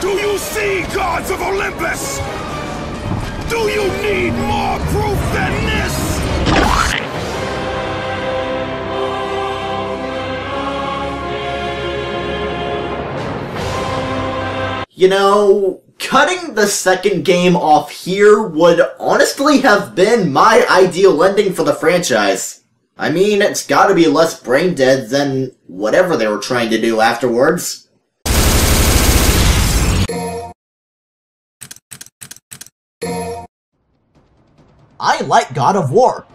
Do you see, gods of Olympus? Do you need more proof than this? You know, cutting the second game off here would honestly have been my ideal ending for the franchise. I mean, it's gotta be less brain dead than whatever they were trying to do afterwards. I like God of War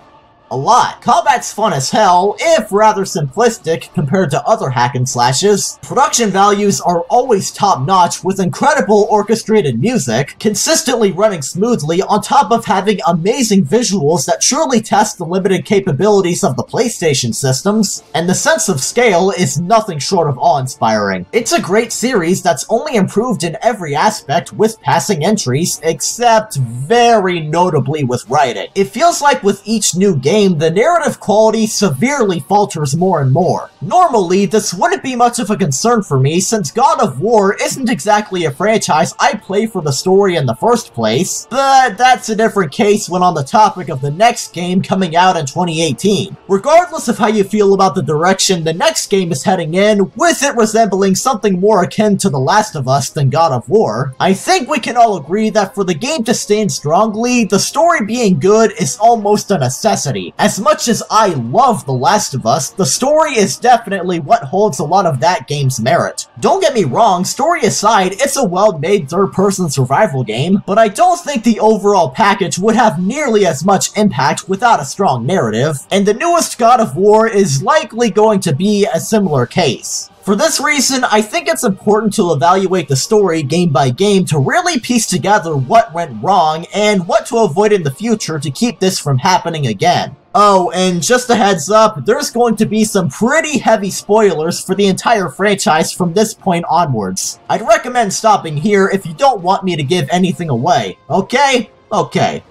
a lot. Combat's fun as hell, if rather simplistic compared to other hack and slashes. Production values are always top-notch with incredible orchestrated music, consistently running smoothly on top of having amazing visuals that truly test the limited capabilities of the PlayStation systems, and the sense of scale is nothing short of awe-inspiring. It's a great series that's only improved in every aspect with passing entries, except very notably with writing. It feels like with each new game, the narrative quality severely falters more and more. Normally, this wouldn't be much of a concern for me since God of War isn't exactly a franchise I play for the story in the first place, but that's a different case when on the topic of the next game coming out in 2018. Regardless of how you feel about the direction the next game is heading in, with it resembling something more akin to The Last of Us than God of War, I think we can all agree that for the game to stand strongly, the story being good is almost a necessity. As much as I love The Last of Us, the story is definitely what holds a lot of that game's merit. Don't get me wrong, story aside, it's a well-made third-person survival game, but I don't think the overall package would have nearly as much impact without a strong narrative, and the newest God of War is likely going to be a similar case. For this reason, I think it's important to evaluate the story game by game to really piece together what went wrong and what to avoid in the future to keep this from happening again. Oh, and just a heads up, there's going to be some pretty heavy spoilers for the entire franchise from this point onwards. I'd recommend stopping here if you don't want me to give anything away, okay? Okay.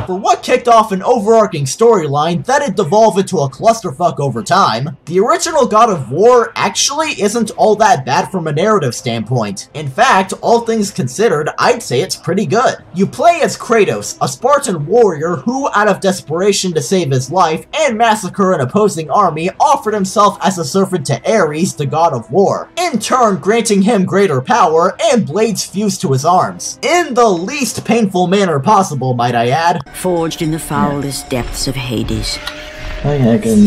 For what kicked off an overarching storyline that had devolved into a clusterfuck over time, the original God of War actually isn't all that bad from a narrative standpoint. In fact, all things considered, I'd say it's pretty good. You play as Kratos, a Spartan warrior who, out of desperation to save his life and massacre an opposing army, offered himself as a servant to Ares, the God of War, in turn granting him greater power and blades fused to his arms. In the least painful manner possible, might I add. Forged in the foulest depths of Hades.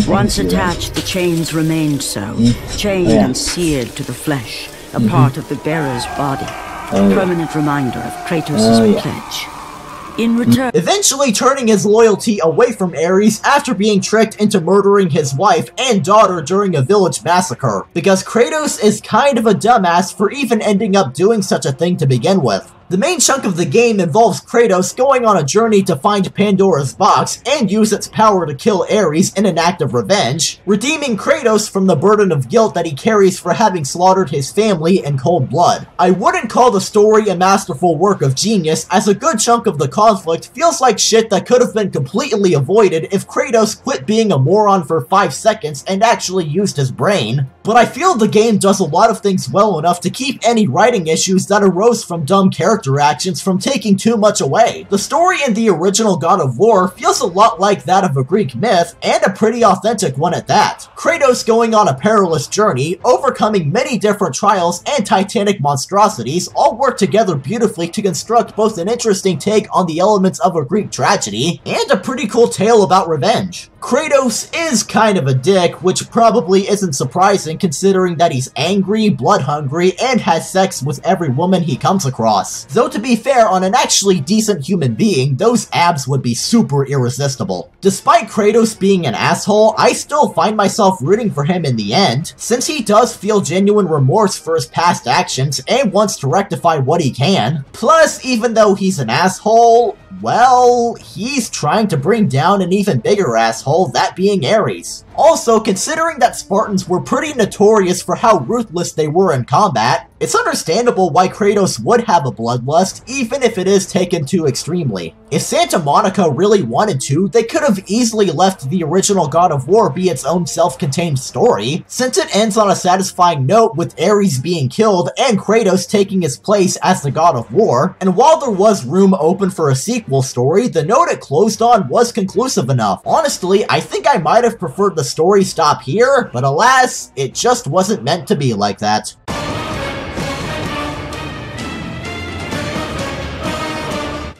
Once attached, the chains remained so, chained and seared to the flesh, a part of the bearer's body, a permanent reminder of Kratos' pledge. In return, eventually turning his loyalty away from Ares after being tricked into murdering his wife and daughter during a village massacre, because Kratos is kind of a dumbass for even ending up doing such a thing to begin with. The main chunk of the game involves Kratos going on a journey to find Pandora's box and use its power to kill Ares in an act of revenge, redeeming Kratos from the burden of guilt that he carries for having slaughtered his family in cold blood. I wouldn't call the story a masterful work of genius, as a good chunk of the conflict feels like shit that could have been completely avoided if Kratos quit being a moron for 5 seconds and actually used his brain. But I feel the game does a lot of things well enough to keep any writing issues that arose from dumb character actions from taking too much away. The story in the original God of War feels a lot like that of a Greek myth, and a pretty authentic one at that. Kratos going on a perilous journey, overcoming many different trials and titanic monstrosities, all work together beautifully to construct both an interesting take on the elements of a Greek tragedy, and a pretty cool tale about revenge. Kratos is kind of a dick, which probably isn't surprising considering that he's angry, blood-hungry, and has sex with every woman he comes across. Though to be fair, on an actually decent human being, those abs would be super irresistible. Despite Kratos being an asshole, I still find myself rooting for him in the end, since he does feel genuine remorse for his past actions and wants to rectify what he can. Plus, even though he's an asshole, well, he's trying to bring down an even bigger asshole, that being Ares. Also, considering that Spartans were pretty notorious for how ruthless they were in combat, it's understandable why Kratos would have a bloodlust, even if it is taken too extremely. If Santa Monica really wanted to, they could have easily left the original God of War be its own self-contained story, since it ends on a satisfying note with Ares being killed and Kratos taking his place as the God of War, and while there was room open for a sequel story, the note it closed on was conclusive enough. Honestly, I think I might have preferred the story stop here, but alas, it just wasn't meant to be like that.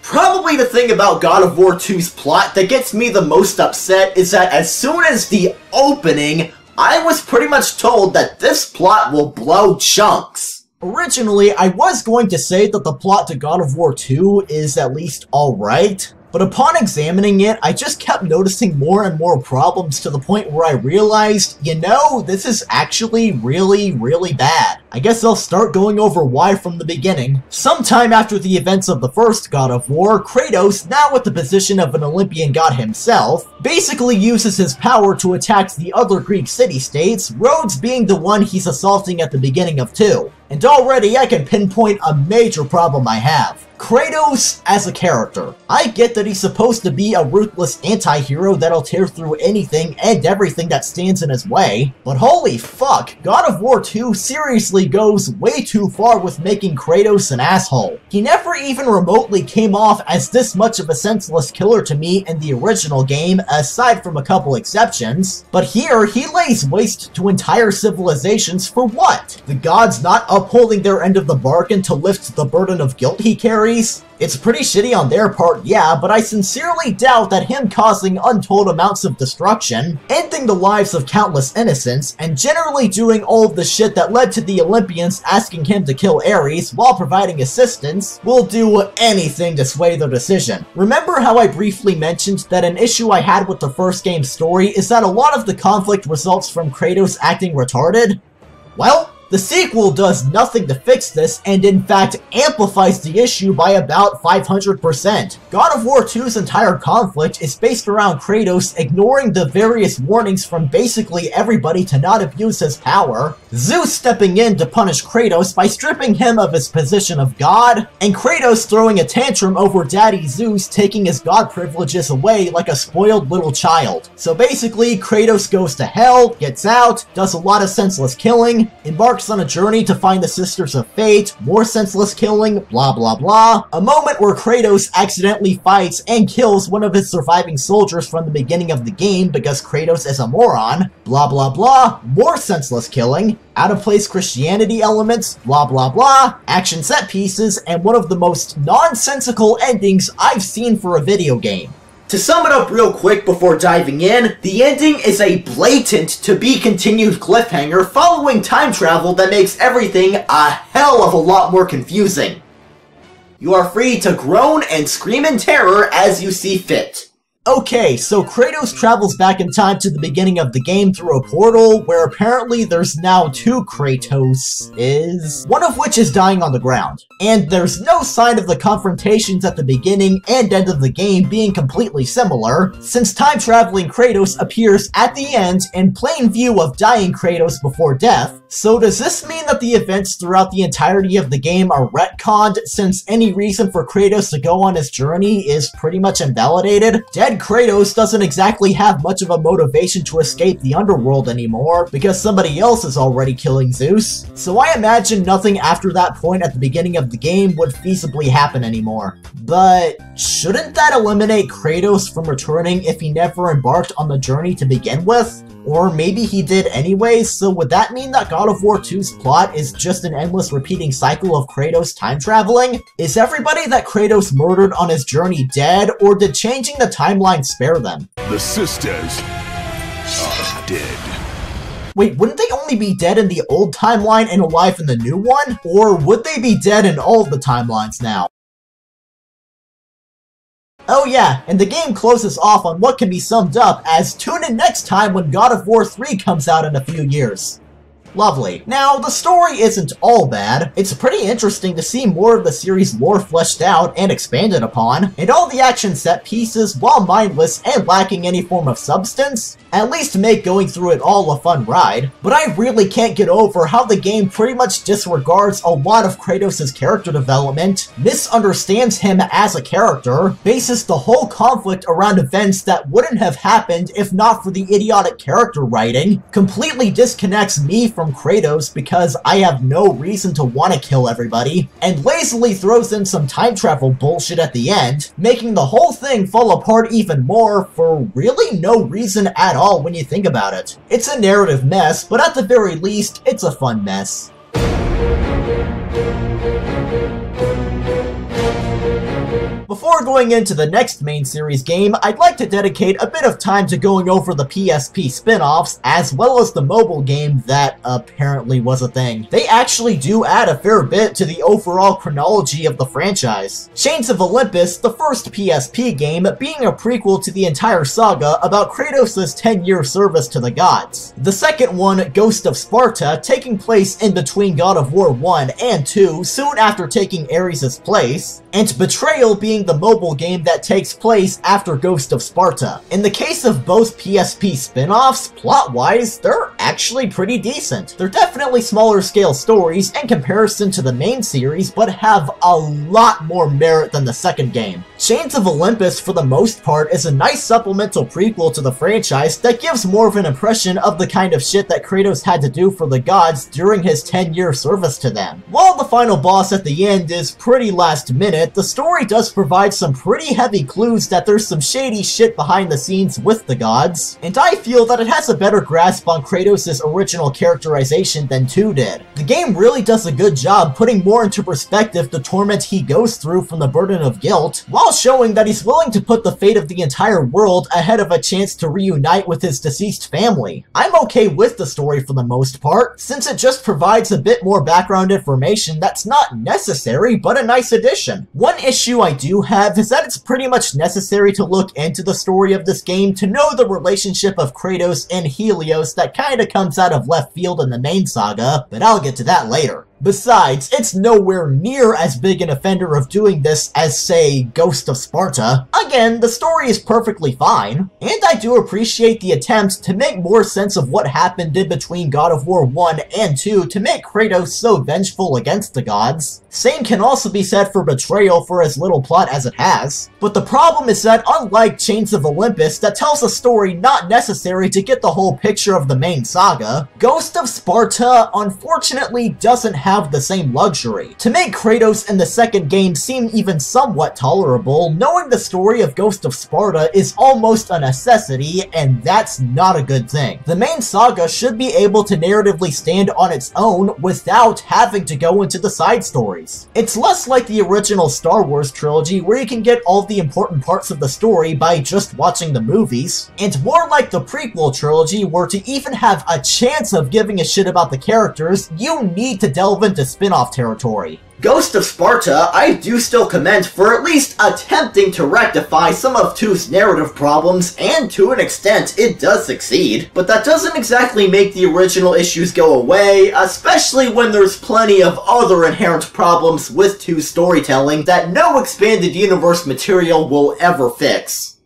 Probably the thing about God of War 2's plot that gets me the most upset is that as soon as the opening, I was pretty much told that this plot will blow chunks. Originally, I was going to say that the plot to God of War 2 is at least alright, but upon examining it, I just kept noticing more and more problems to the point where I realized, you know, this is actually really bad. I guess I'll start going over why from the beginning. Sometime after the events of the first God of War, Kratos, now with the position of an Olympian god himself, basically uses his power to attack the other Greek city-states, Rhodes being the one he's assaulting at the beginning of 2. And already I can pinpoint a major problem I have. Kratos as a character. I get that he's supposed to be a ruthless anti-hero that'll tear through anything and everything that stands in his way, but holy fuck, God of War 2 seriously goes way too far with making Kratos an asshole. He never even remotely came off as this much of a senseless killer to me in the original game, aside from a couple exceptions, but here he lays waste to entire civilizations for what? The gods not upholding their end of the bargain to lift the burden of guilt he carries? It's pretty shitty on their part, yeah, but I sincerely doubt that him causing untold amounts of destruction, ending the lives of countless innocents, and generally doing all of the shit that led to the Olympians asking him to kill Ares while providing assistance, will do anything to sway their decision. Remember how I briefly mentioned that an issue I had with the first game's story is that a lot of the conflict results from Kratos acting retarded? Well, the sequel does nothing to fix this, and in fact amplifies the issue by about 500%. God of War 2's entire conflict is based around Kratos ignoring the various warnings from basically everybody to not abuse his power, Zeus stepping in to punish Kratos by stripping him of his position of God, and Kratos throwing a tantrum over Daddy Zeus taking his god privileges away like a spoiled little child. So basically, Kratos goes to hell, gets out, does a lot of senseless killing, embarks on a journey to find the Sisters of Fate, more senseless killing, blah blah blah, a moment where Kratos accidentally fights and kills one of his surviving soldiers from the beginning of the game because Kratos is a moron, blah blah blah, more senseless killing, out-of-place Christianity elements, blah blah blah, action set pieces, and one of the most nonsensical endings I've seen for a video game. To sum it up real quick before diving in, the ending is a blatant to-be-continued cliffhanger following time travel that makes everything a hell of a lot more confusing. You are free to groan and scream in terror as you see fit. Okay, so Kratos travels back in time to the beginning of the game through a portal where apparently there's now 2 Kratoses, one of which is dying on the ground. And there's no sign of the confrontations at the beginning and end of the game being completely similar, since time-traveling Kratos appears at the end in plain view of dying Kratos before death. So does this mean that the events throughout the entirety of the game are retconned, since any reason for Kratos to go on his journey is pretty much invalidated? Dead Kratos doesn't exactly have much of a motivation to escape the underworld anymore, because somebody else is already killing Zeus. So I imagine nothing after that point at the beginning of the game would feasibly happen anymore. But shouldn't that eliminate Kratos from returning if he never embarked on the journey to begin with? Or maybe he did anyways, so would that mean that God of War 2's plot is just an endless repeating cycle of Kratos time traveling? Is everybody that Kratos murdered on his journey dead, or did changing the timeline spare them? The sisters are dead. Wait, wouldn't they only be dead in the old timeline and alive in the new one? Or would they be dead in all of the timelines now? Oh yeah, and the game closes off on what can be summed up as tune in next time when God of War 3 comes out in a few years. Lovely. Now, the story isn't all bad. It's pretty interesting to see more of the series' lore fleshed out and expanded upon, and all the action set pieces, while mindless and lacking any form of substance, at least make going through it all a fun ride. But I really can't get over how the game pretty much disregards a lot of Kratos' character development, misunderstands him as a character, bases the whole conflict around events that wouldn't have happened if not for the idiotic character writing, completely disconnects me from Kratos because I have no reason to want to kill everybody, and lazily throws in some time travel bullshit at the end, making the whole thing fall apart even more for really no reason at all when you think about it. It's a narrative mess, but at the very least, it's a fun mess. Before going into the next main series game, I'd like to dedicate a bit of time to going over the PSP spin-offs, as well as the mobile game that apparently was a thing. They actually do add a fair bit to the overall chronology of the franchise. Chains of Olympus, the first PSP game, being a prequel to the entire saga about Kratos' 10-year service to the gods. The second one, Ghost of Sparta, taking place in between God of War 1 and 2, soon after taking Ares' place, and Betrayal being the mobile game that takes place after Ghost of Sparta. In the case of both PSP spin-offs, plot-wise, they're actually pretty decent. They're definitely smaller scale stories in comparison to the main series, but have a lot more merit than the second game. Chains of Olympus, for the most part, is a nice supplemental prequel to the franchise that gives more of an impression of the kind of shit that Kratos had to do for the gods during his 10-year service to them. While the final boss at the end is pretty last minute, the story does provide some pretty heavy clues that there's some shady shit behind the scenes with the gods, and I feel that it has a better grasp on Kratos' original characterization than 2 did. The game really does a good job putting more into perspective the torment he goes through from the burden of guilt, while showing that he's willing to put the fate of the entire world ahead of a chance to reunite with his deceased family. I'm okay with the story for the most part, since it just provides a bit more background information that's not necessary, but a nice addition. One issue I do have is that it's pretty much necessary to look into the story of this game to know the relationship of Kratos and Helios that kinda comes out of left field in the main saga, but I'll get to that later. Besides, it's nowhere near as big an offender of doing this as, say, Ghost of Sparta. Again, the story is perfectly fine, and I do appreciate the attempt to make more sense of what happened in between God of War 1 and 2 to make Kratos so vengeful against the gods. Same can also be said for Betrayal for as little plot as it has. But the problem is that unlike Chains of Olympus that tells a story not necessary to get the whole picture of the main saga, Ghost of Sparta unfortunately doesn't have the same luxury. To make Kratos in the second game seem even somewhat tolerable, knowing the story of Ghost of Sparta is almost a necessity, and that's not a good thing. The main saga should be able to narratively stand on its own without having to go into the side stories. It's less like the original Star Wars trilogy where you can get all the important parts of the story by just watching the movies, and more like the prequel trilogy where to even have a chance of giving a shit about the characters, you need to delve into spin-off territory. Ghost of Sparta, I do still commend for at least attempting to rectify some of 2's narrative problems, and to an extent, it does succeed. But that doesn't exactly make the original issues go away, especially when there's plenty of other inherent problems with 2's storytelling that no expanded universe material will ever fix.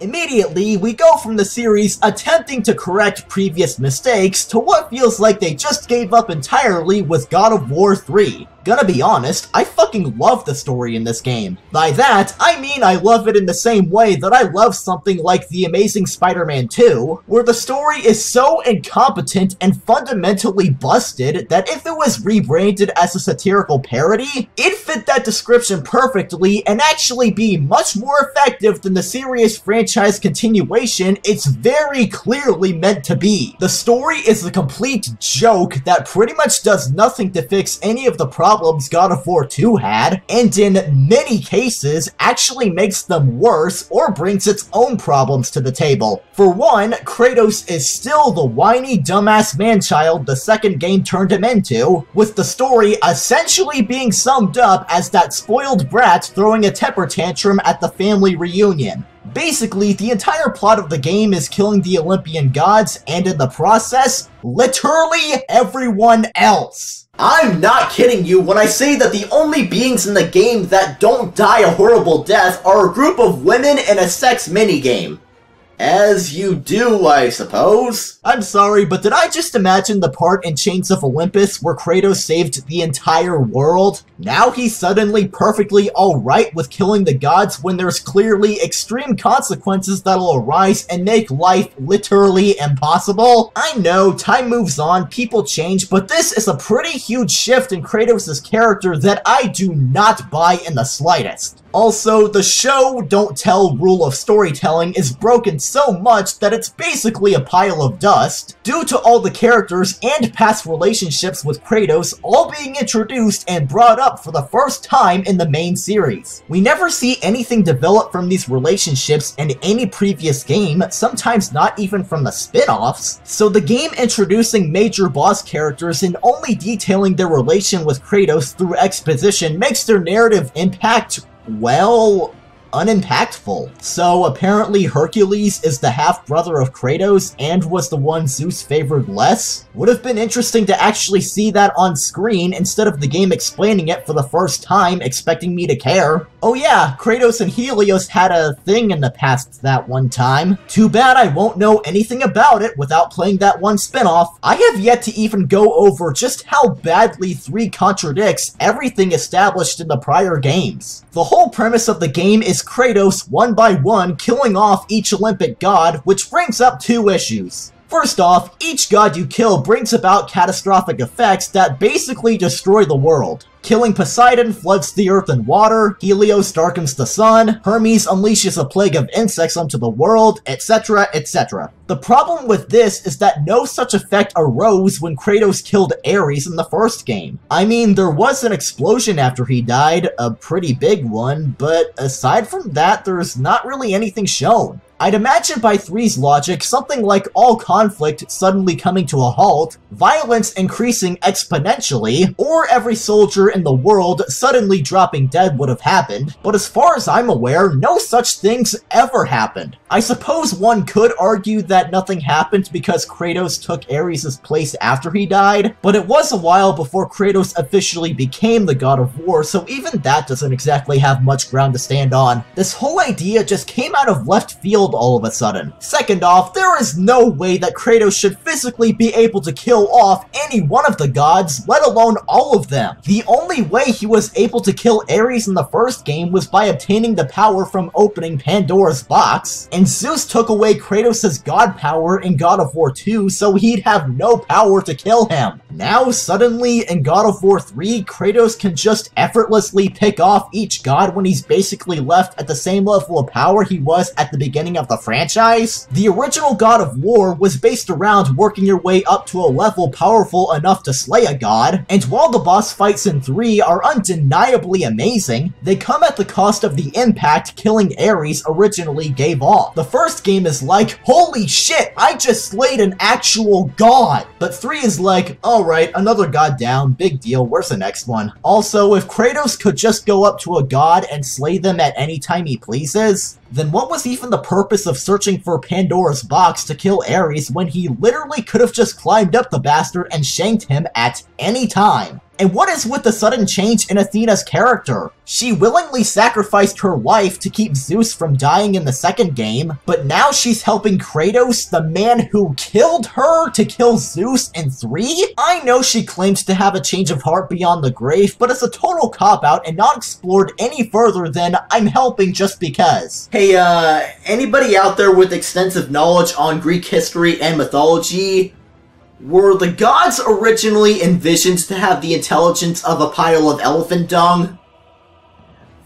Immediately, we go from the series attempting to correct previous mistakes to what feels like they just gave up entirely with God of War 3. Gonna be honest, I fucking love the story in this game. By that, I mean I love it in the same way that I love something like The Amazing Spider-Man 2, where the story is so incompetent and fundamentally busted that if it was rebranded as a satirical parody, it'd fit that description perfectly and actually be much more effective than the serious franchise continuation it's very clearly meant to be. The story is a complete joke that pretty much does nothing to fix any of the problems God of War 2 had, and in many cases actually makes them worse or brings its own problems to the table. For one, Kratos is still the whiny dumbass man-child the second game turned him into, with the story essentially being summed up as that spoiled brat throwing a temper tantrum at the family reunion. Basically, the entire plot of the game is killing the Olympian gods, and in the process, literally everyone else. I'm not kidding you when I say that the only beings in the game that don't die a horrible death are a group of women in a sex minigame. As you do, I suppose. I'm sorry, but did I just imagine the part in Chains of Olympus where Kratos saved the entire world? Now he's suddenly perfectly alright with killing the gods when there's clearly extreme consequences that'll arise and make life literally impossible? I know, time moves on, people change, but this is a pretty huge shift in Kratos' character that I do not buy in the slightest. Also, the show don't tell rule of storytelling is broken so much that it's basically a pile of dust, due to all the characters and past relationships with Kratos all being introduced and brought up for the first time in the main series. We never see anything develop from these relationships in any previous game, sometimes not even from the spin-offs, so the game introducing major boss characters and only detailing their relation with Kratos through exposition makes their narrative impact, well, unimpactful. So apparently Hercules is the half-brother of Kratos and was the one Zeus favored less? Would have been interesting to actually see that on screen instead of the game explaining it for the first time, expecting me to care. Oh yeah, Kratos and Helios had a thing in the past that one time. Too bad I won't know anything about it without playing that one spin-off. I have yet to even go over just how badly 3 contradicts everything established in the prior games. The whole premise of the game is Kratos, one by one, killing off each Olympic god, which brings up 2 issues. First off, each god you kill brings about catastrophic effects that basically destroy the world. Killing Poseidon floods the earth and water, Helios darkens the sun, Hermes unleashes a plague of insects onto the world, etc, etc. The problem with this is that no such effect arose when Kratos killed Ares in the first game. I mean, there was an explosion after he died, a pretty big one, but aside from that, there's not really anything shown. I'd imagine by 3's logic, something like all conflict suddenly coming to a halt, violence increasing exponentially, or every soldier in the world suddenly dropping dead would have happened, but as far as I'm aware, no such things ever happened. I suppose one could argue that nothing happened because Kratos took Ares' place after he died, but it was a while before Kratos officially became the god of war, so even that doesn't exactly have much ground to stand on. This whole idea just came out of left field all of a sudden. Second off, there is no way that Kratos should physically be able to kill off any one of the gods, let alone all of them. The only way he was able to kill Ares in the first game was by obtaining the power from opening Pandora's box, and Zeus took away Kratos' god power in God of War 2, so he'd have no power to kill him. Now, suddenly, in God of War 3, Kratos can just effortlessly pick off each god when he's basically left at the same level of power he was at the beginning of the franchise? The original God of War was based around working your way up to a level powerful enough to slay a god, and while the boss fights in 3 are undeniably amazing, they come at the cost of the impact killing Ares originally gave off. The first game is like, holy shit, I just slayed an actual god! But 3 is like, alright, another god down, big deal, where's the next one? Also, if Kratos could just go up to a god and slay them at any time he pleases, then what was even the purpose of searching for Pandora's box to kill Ares when he literally could have just climbed up the bastard and shanked him at any time? And what is with the sudden change in Athena's character? She willingly sacrificed her life to keep Zeus from dying in the second game, but now she's helping Kratos, the man who killed her, to kill Zeus in 3? I know she claims to have a change of heart beyond the grave, but it's a total cop-out and not explored any further than I'm helping just because. Hey, anybody out there with extensive knowledge on Greek history and mythology? Were the gods originally envisioned to have the intelligence of a pile of elephant dung?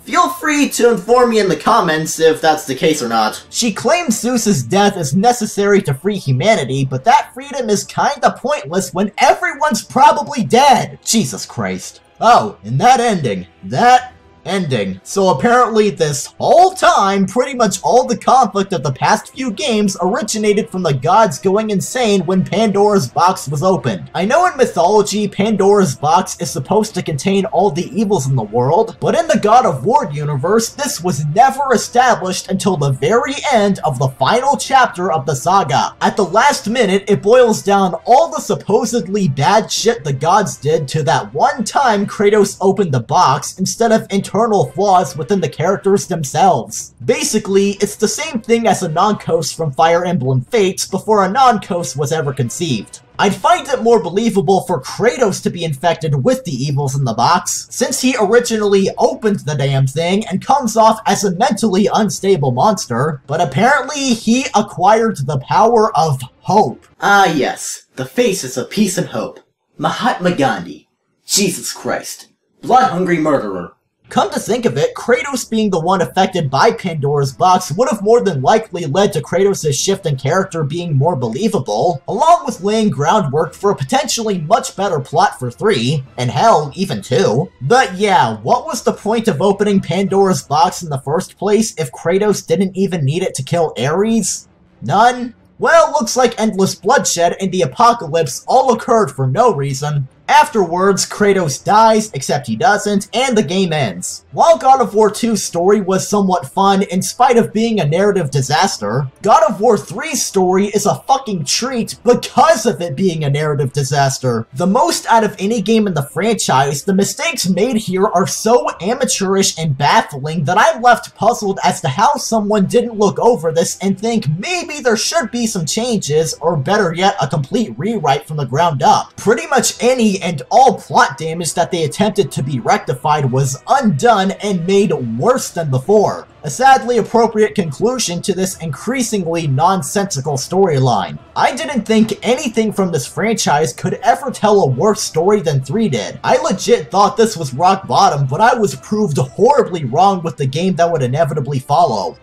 Feel free to inform me in the comments if that's the case or not. She claims Zeus's death is necessary to free humanity, but that freedom is kinda pointless when everyone's probably dead! Jesus Christ. Oh, and that ending. That ending. So apparently this whole time, pretty much all the conflict of the past few games originated from the gods going insane when Pandora's box was opened. I know in mythology, Pandora's box is supposed to contain all the evils in the world, but in the God of War universe, this was never established until the very end of the final chapter of the saga. At the last minute, it boils down all the supposedly bad shit the gods did to that one time Kratos opened the box instead of internal flaws within the characters themselves. Basically, it's the same thing as a non-Kos from Fire Emblem Fates before a non-Kos was ever conceived. I'd find it more believable for Kratos to be infected with the evils in the box, since he originally opened the damn thing and comes off as a mentally unstable monster, but apparently he acquired the power of hope. Ah yes, the faces of peace and hope. Mahatma Gandhi. Jesus Christ. Blood-hungry murderer. Come to think of it, Kratos being the one affected by Pandora's box would have more than likely led to Kratos' shift in character being more believable, along with laying groundwork for a potentially much better plot for 3, and hell, even 2. But yeah, what was the point of opening Pandora's box in the first place if Kratos didn't even need it to kill Ares? None? Well, looks like endless bloodshed and the apocalypse all occurred for no reason. Afterwards, Kratos dies, except he doesn't, and the game ends. While God of War 2's story was somewhat fun in spite of being a narrative disaster, God of War 3's story is a fucking treat because of it being a narrative disaster. The most out of any game in the franchise, the mistakes made here are so amateurish and baffling that I'm left puzzled as to how someone didn't look over this and think maybe there should be some changes, or better yet, a complete rewrite from the ground up. Pretty much any and all plot damage that they attempted to be rectified was undone and made worse than before. A sadly appropriate conclusion to this increasingly nonsensical storyline. I didn't think anything from this franchise could ever tell a worse story than 3 did. I legit thought this was rock bottom, but I was proved horribly wrong with the game that would inevitably follow.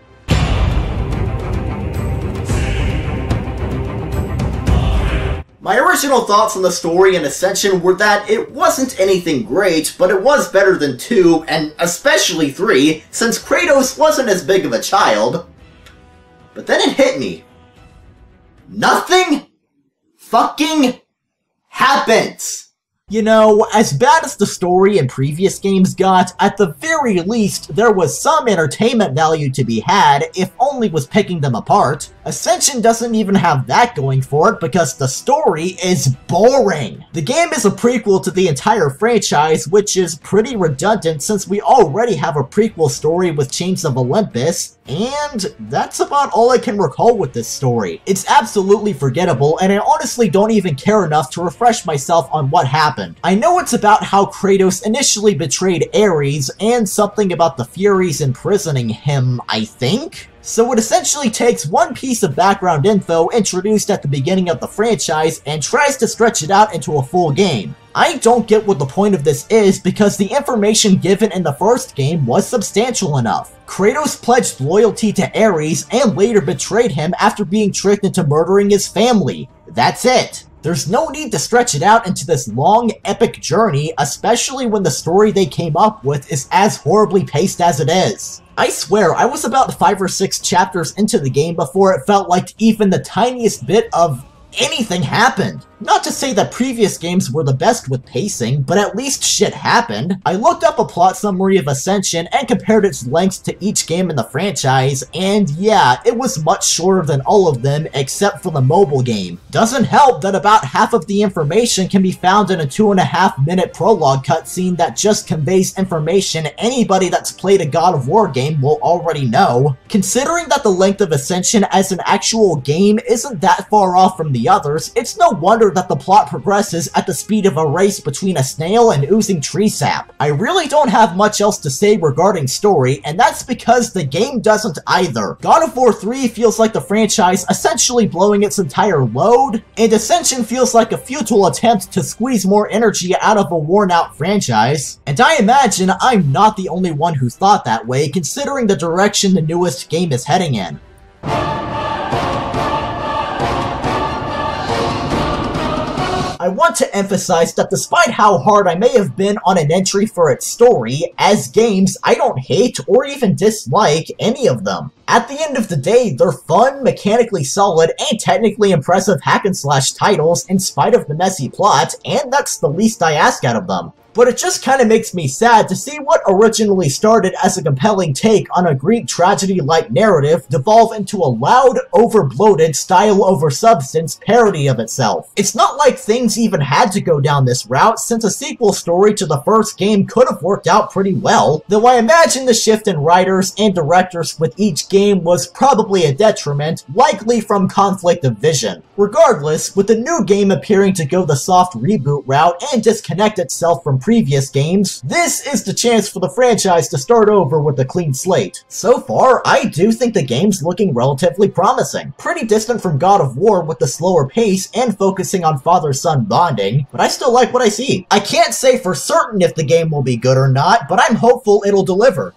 My original thoughts on the story in Ascension were that it wasn't anything great, but it was better than 2, and especially 3, since Kratos wasn't as big of a child. But then it hit me. Nothing fucking happens! You know, as bad as the story in previous games got, at the very least, there was some entertainment value to be had, if only with picking them apart. Ascension doesn't even have that going for it because the story is boring. The game is a prequel to the entire franchise, which is pretty redundant since we already have a prequel story with Chains of Olympus, and that's about all I can recall with this story. It's absolutely forgettable, and I honestly don't even care enough to refresh myself on what happened. I know it's about how Kratos initially betrayed Ares, and something about the Furies imprisoning him, I think? So it essentially takes one piece of background info introduced at the beginning of the franchise and tries to stretch it out into a full game. I don't get what the point of this is because the information given in the first game was substantial enough. Kratos pledged loyalty to Ares and later betrayed him after being tricked into murdering his family. That's it. There's no need to stretch it out into this long, epic journey, especially when the story they came up with is as horribly paced as it is. I swear, I was about 5 or 6 chapters into the game before it felt like even the tiniest bit of anything happened. Not to say that previous games were the best with pacing, but at least shit happened. I looked up a plot summary of Ascension and compared its lengths to each game in the franchise, and yeah, it was much shorter than all of them except for the mobile game. Doesn't help that about half of the information can be found in a 2.5-minute prologue cutscene that just conveys information anybody that's played a God of War game will already know. Considering that the length of Ascension as an actual game isn't that far off from the others, it's no wonder that the plot progresses at the speed of a race between a snail and oozing tree sap. I really don't have much else to say regarding story, and that's because the game doesn't either. God of War 3 feels like the franchise essentially blowing its entire load, and Ascension feels like a futile attempt to squeeze more energy out of a worn-out franchise. And I imagine I'm not the only one who thought that way, considering the direction the newest game is heading in. I want to emphasize that despite how hard I may have been on an entry for its story, as games, I don't hate or even dislike any of them. At the end of the day, they're fun, mechanically solid, and technically impressive hack-and-slash titles in spite of the messy plot, and that's the least I ask out of them. But it just kinda makes me sad to see what originally started as a compelling take on a Greek tragedy-like narrative devolve into a loud, over-bloated, style-over-substance parody of itself. It's not like things even had to go down this route, since a sequel story to the first game could have worked out pretty well, though I imagine the shift in writers and directors with each game was probably a detriment, likely from conflict of vision. Regardless, with the new game appearing to go the soft reboot route and disconnect itself from previous games, this is the chance for the franchise to start over with a clean slate. So far, I do think the game's looking relatively promising. Pretty distant from God of War with the slower pace and focusing on father-son bonding, but I still like what I see. I can't say for certain if the game will be good or not, but I'm hopeful it'll deliver.